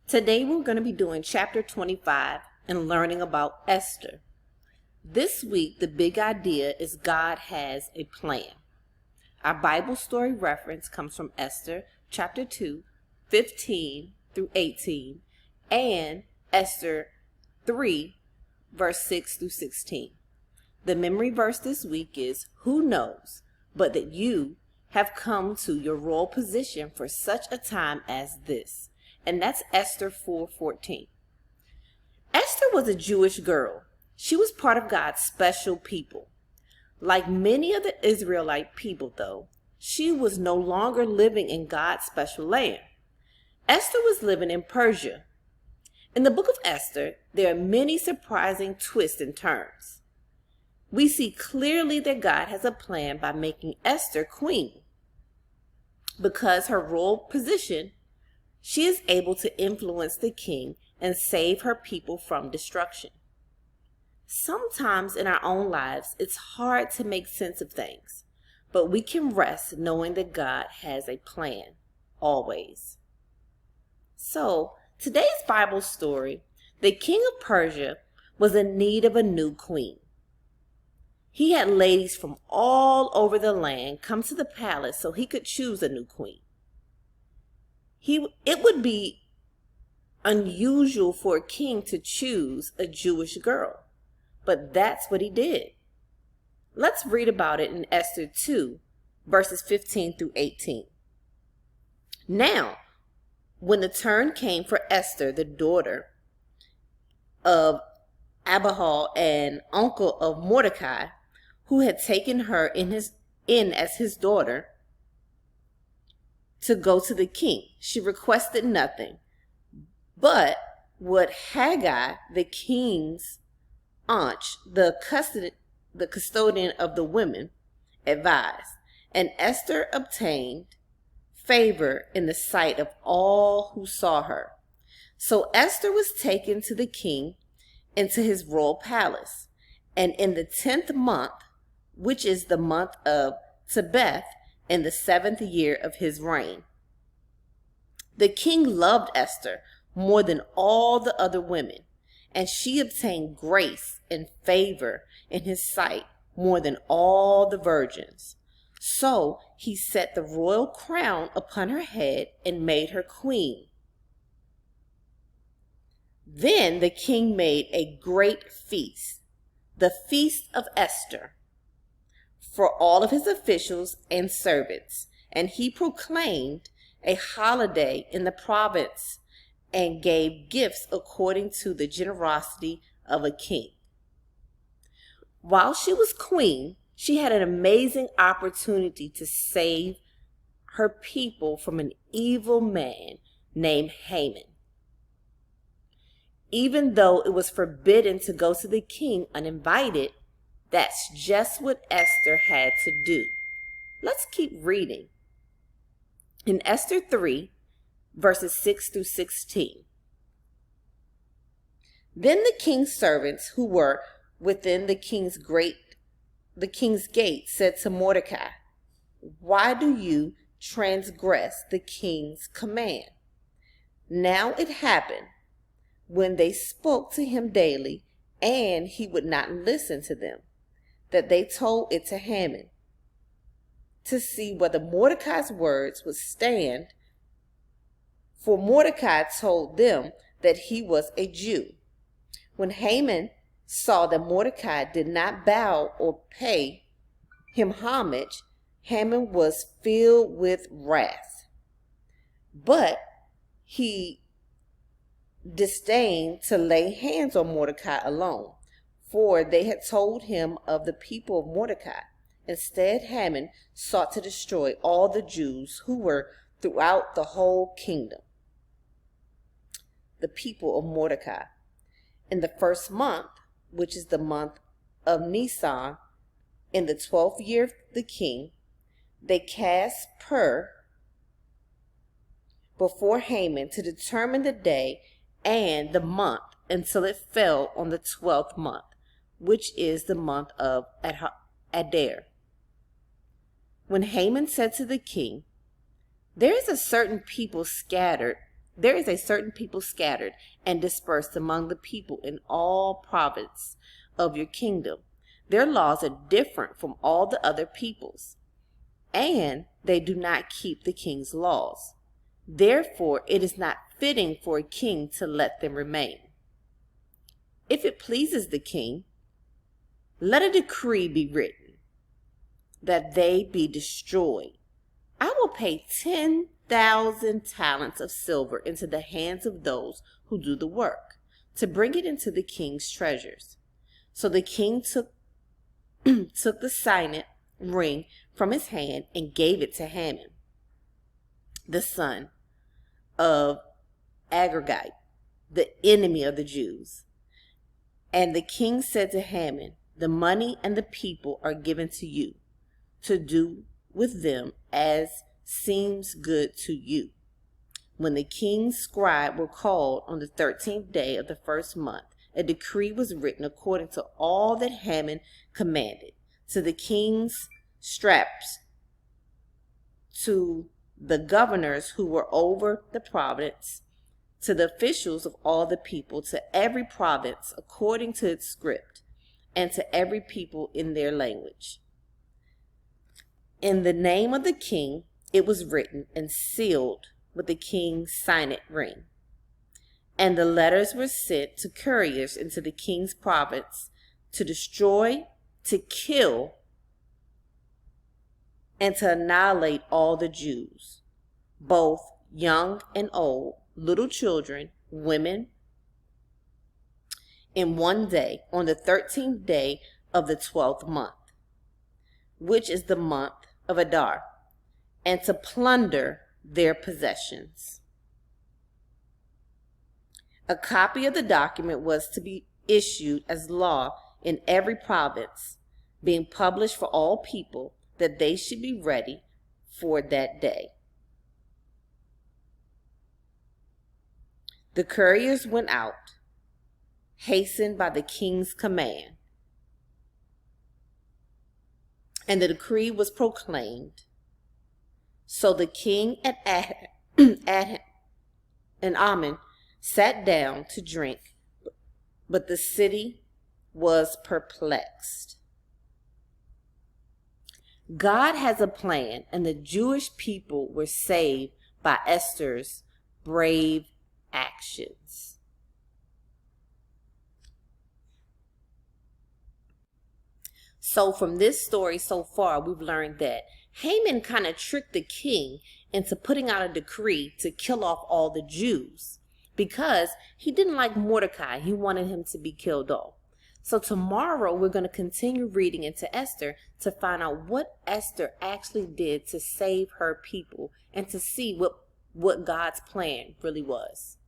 Today we're going to be doing chapter 25 and learning about Esther. This week the big idea is God has a plan. Our Bible story reference comes from Esther chapter 2, 15 through 18 and Esther 3, verse 6 through 16. The memory verse this week is, "Who knows but that you have come to your royal position for such a time as this?" And that's Esther 4:14. Esther was a Jewish girl. She was part of God's special people. Like many of the Israelite people, though, she was no longer living in God's special land. Esther was living in Persia. In the book of Esther, there are many surprising twists and turns. We see clearly that God has a plan by making Esther queen. Because her royal position, she is able to influence the king and save her people from destruction. Sometimes in our own lives, it's hard to make sense of things, but we can rest knowing that God has a plan, always. So, today's Bible story, the king of Persia was in need of a new queen. He had ladies from all over the land come to the palace so he could choose a new queen. It would be unusual for a king to choose a Jewish girl, but that's what he did. Let's read about it in Esther 2, verses 15 through 18. Now, when the turn came for Esther, the daughter of Abihail and uncle of Mordecai, who had taken her in as his daughter, to go to the king, she requested nothing but what Haggai, the king's aunt, the custodian of the women, advised, and Esther obtained favor in the sight of all who saw her. So Esther was taken to the king into his royal palace, and in the 10th month, which is the month of Tebeth, in the 7th year of his reign. The king loved Esther more than all the other women, and she obtained grace and favor in his sight more than all the virgins. So he set the royal crown upon her head and made her queen. Then the king made a great feast, the Feast of Esther, for all of his officials and servants, and he proclaimed a holiday in the province and gave gifts according to the generosity of a king. While she was queen, she had an amazing opportunity to save her people from an evil man named Haman. Even though it was forbidden to go to the king uninvited, that's just what Esther had to do. Let's keep reading. In Esther 3, verses 6 through 16. Then the king's servants who were within the king's gate said to Mordecai, "Why do you transgress the king's command?" Now it happened, when they spoke to him daily, and he would not listen to them, that they told it to Haman, to see whether Mordecai's words would stand, for Mordecai told them that he was a Jew. When Haman saw that Mordecai did not bow or pay him homage, Haman was filled with wrath. But he disdained to lay hands on Mordecai alone, for they had told him of the people of Mordecai. Instead, Haman sought to destroy all the Jews who were throughout the whole kingdom. The people of Mordecai. In the 1st month, which is the month of Nisan, in the 12th year of the king, they cast pur before Haman to determine the day and the month until it fell on the 12th month, which is the month of Adar. When Haman said to the king, "There is a certain people scattered There is a certain people scattered and dispersed among the people in all province of your kingdom. Their laws are different from all the other peoples, and they do not keep the king's laws. Therefore, it is not fitting for a king to let them remain. If it pleases the king, let a decree be written that they be destroyed. I will pay 10,000 talents of silver into the hands of those who do the work, to bring it into the king's treasures. So the king took the signet ring from his hand and gave it to Haman, the son of Agagite, the enemy of the Jews. And the king said to Haman, the money and the people are given to you, to do with them as seems good to you. When the king's scribe were called on the 13th day of the first month, a decree was written according to all that Haman commanded, to the king's straps, to the governors who were over the province, to the officials of all the people, to every province according to its script, and to every people in their language. In the name of the king, it was written and sealed with the king's signet ring. And the letters were sent to couriers into the king's province to destroy, to kill, and to annihilate all the Jews, both young and old, little children, women, in one day, on the 13th day of the 12th month, which is the month of Adar, and to plunder their possessions. A copy of the document was to be issued as law in every province, being published for all people, that they should be ready for that day. The couriers went out, hastened by the king's command, and the decree was proclaimed. So the king and Ammon sat down to drink, but the city was perplexed. God has a plan, and the Jewish people were saved by Esther's brave actions. So from this story so far, we've learned that Haman kind of tricked the king into putting out a decree to kill off all the Jews because he didn't like Mordecai. He wanted him to be killed off. So tomorrow we're going to continue reading into Esther to find out what Esther actually did to save her people and to see what God's plan really was.